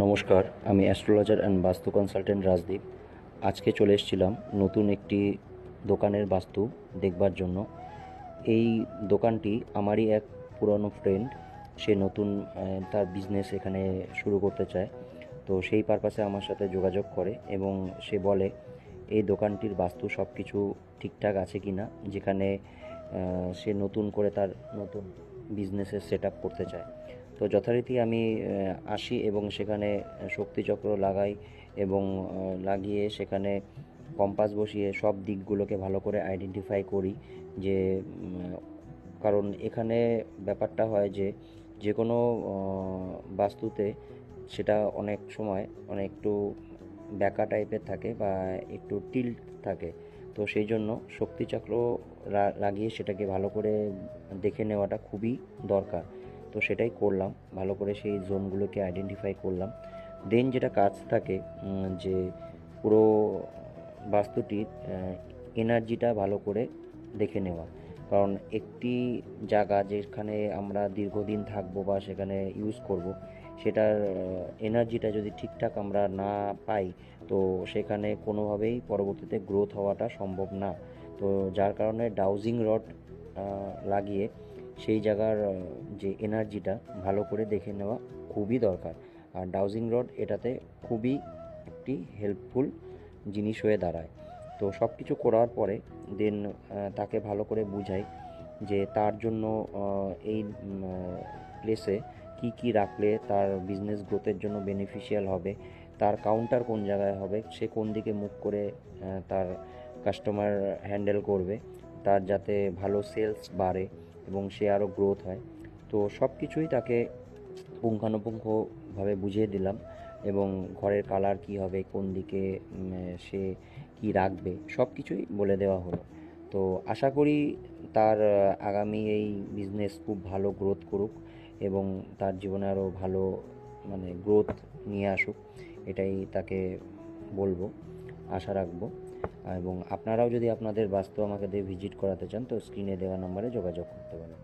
নমস্কার, আমি astrologer and বাস্তু কনসালটেন্ট রাজদীপ। আজকে চলে এসেছিলাম নতুন একটি দোকানের বাস্তু দেখবার জন্য। এই দোকানটি আমারই এক পুরনো ফ্রেন্ড, সে নতুন তার বিজনেস এখানে শুরু করতে চায়। তো সেই পারপাসে আমার সাথে যোগাযোগ করে এবং সে বলে এই দোকানটির বাস্তু সব কিছু ঠিকঠাক আছে কি না, যেখানে সে নতুন করে তার নতুন বিজনেসের সেট আপ করতে চায়। তো যথারীতি আমি আসি এবং সেখানে শক্তিচক্র লাগাই এবং লাগিয়ে সেখানে কম্পাস বসিয়ে সব দিকগুলোকে ভালো করে আইডেন্টিফাই করি। যে কারণ এখানে ব্যাপারটা হয় যে যে কোনো বাস্তুতে সেটা অনেক সময় একটু ব্যাকা টাইপের থাকে বা একটু টিল্ট থাকে। তো সেই জন্য শক্তিচক্র লাগিয়ে সেটাকে ভালো করে দেখে নেওয়াটা খুবই দরকার। তো সেটাই করলাম, ভালো করে সেই জোনগুলোকে আইডেন্টিফাই করলাম। দেন যেটা কাজ থাকে যে পুরো বাস্তুটির এনার্জিটা ভালো করে দেখে নেওয়া। কারণ একটি জায়গা যেখানে আমরা দীর্ঘদিন থাকবো বা সেখানে ইউজ করব, সেটার এনার্জিটা যদি ঠিকঠাক আমরা না পাই, তো সেখানে কোনোভাবেই পরবর্তীতে গ্রোথ হওয়াটা সম্ভব না। তো যার কারণে ডাউজিং রড লাগিয়ে সেই জায়গার যে এনার্জিটা ভালো করে দেখে নেওয়া খুবই দরকার। আর ডাউজিং রড এটাতে খুবই একটি হেল্পফুল জিনিস হয়ে দাঁড়ায়। তো সব কিছু করার পরে দেন তাকে ভালো করে বুঝাই যে তার জন্য এই প্লেসে কি কি রাখলে তার বিজনেস গ্রোথের জন্য বেনিফিশিয়াল হবে, তার কাউন্টার কোন জায়গায় হবে, সে কোন দিকে মুখ করে তার কাস্টমার হ্যান্ডেল করবে, তার যাতে ভালো সেলস বাড়ে এবং সে আরও গ্রোথ হয়। তো সব কিছুই তাকে পুঙ্খানুপুঙ্খভাবে বুঝিয়ে দিলাম এবং ঘরের কালার কী হবে, কোন দিকে সে কী রাখবে, সব কিছুই বলে দেওয়া হলো। তো আশা করি তার আগামী এই বিজনেস খুব ভালো গ্রোথ করুক এবং তার জীবনে আরও ভালো গ্রোথ নিয়ে আসুক, এটাই তাকে বলবো, আশা রাখবো। এবং আপনারাও যদি আপনাদের বাস্তু আমাকে দিয়ে ভিজিট করাতে চান, তো স্ক্রিনে দেওয়া নম্বরে যোগাযোগ করতে পারেন।